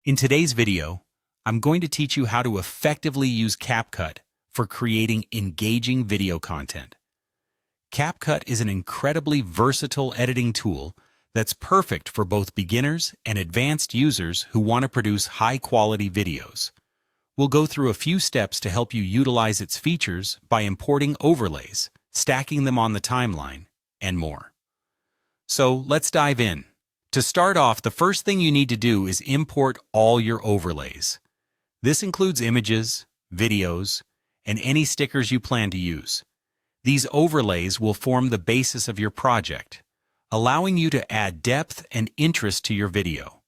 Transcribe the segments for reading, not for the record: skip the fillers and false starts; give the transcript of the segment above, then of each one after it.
In today's video, I'm going to teach you how to effectively use CapCut for creating engaging video content. CapCut is an incredibly versatile editing tool that's perfect for both beginners and advanced users who want to produce high-quality videos. We'll go through a few steps to help you utilize its features by importing overlays, stacking them on the timeline, and more. So let's dive in. To start off, the first thing you need to do is import all your overlays. This includes images, videos, and any stickers you plan to use. These overlays will form the basis of your project, allowing you to add depth and interest to your video.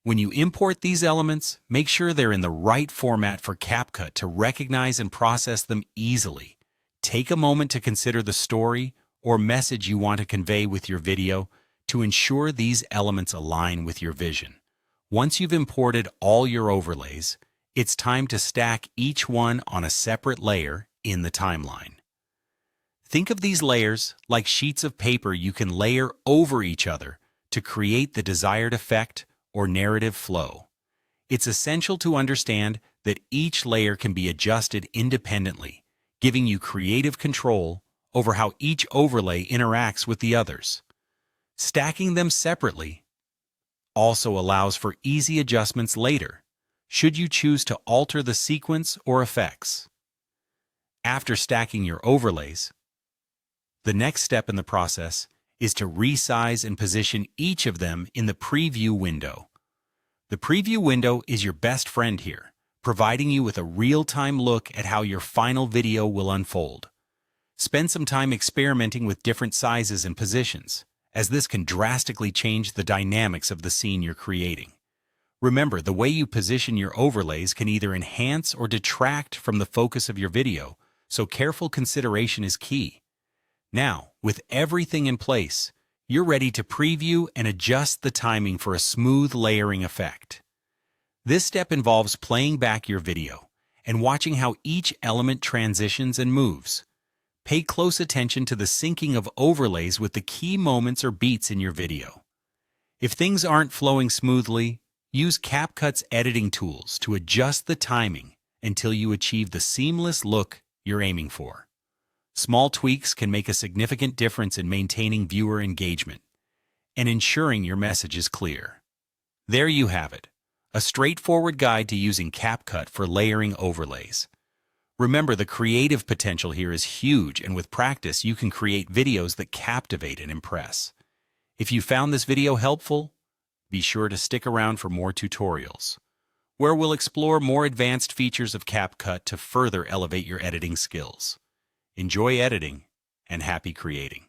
When you import these elements, make sure they're in the right format for CapCut to recognize and process them easily. Take a moment to consider the story or message you want to convey with your video to ensure these elements align with your vision. Once you've imported all your overlays, it's time to stack each one on a separate layer in the timeline. Think of these layers like sheets of paper you can layer over each other to create the desired effect or narrative flow. It's essential to understand that each layer can be adjusted independently, giving you creative control over how each overlay interacts with the others. Stacking them separately also allows for easy adjustments later, should you choose to alter the sequence or effects. After stacking your overlays, the next step in the process is to resize and position each of them in the preview window. The preview window is your best friend here, providing you with a real-time look at how your final video will unfold. Spend some time experimenting with different sizes and positions, as this can drastically change the dynamics of the scene you're creating. Remember, the way you position your overlays can either enhance or detract from the focus of your video, so careful consideration is key. Now, with everything in place, you're ready to preview and adjust the timing for a smooth layering effect. This step involves playing back your video and watching how each element transitions and moves. Pay close attention to the syncing of overlays with the key moments or beats in your video. If things aren't flowing smoothly, use CapCut's editing tools to adjust the timing until you achieve the seamless look you're aiming for. Small tweaks can make a significant difference in maintaining viewer engagement and ensuring your message is clear. There you have it, a straightforward guide to using CapCut for layering overlays. Remember, the creative potential here is huge, and with practice, you can create videos that captivate and impress. If you found this video helpful, be sure to stick around for more tutorials, where we'll explore more advanced features of CapCut to further elevate your editing skills. Enjoy editing, and happy creating.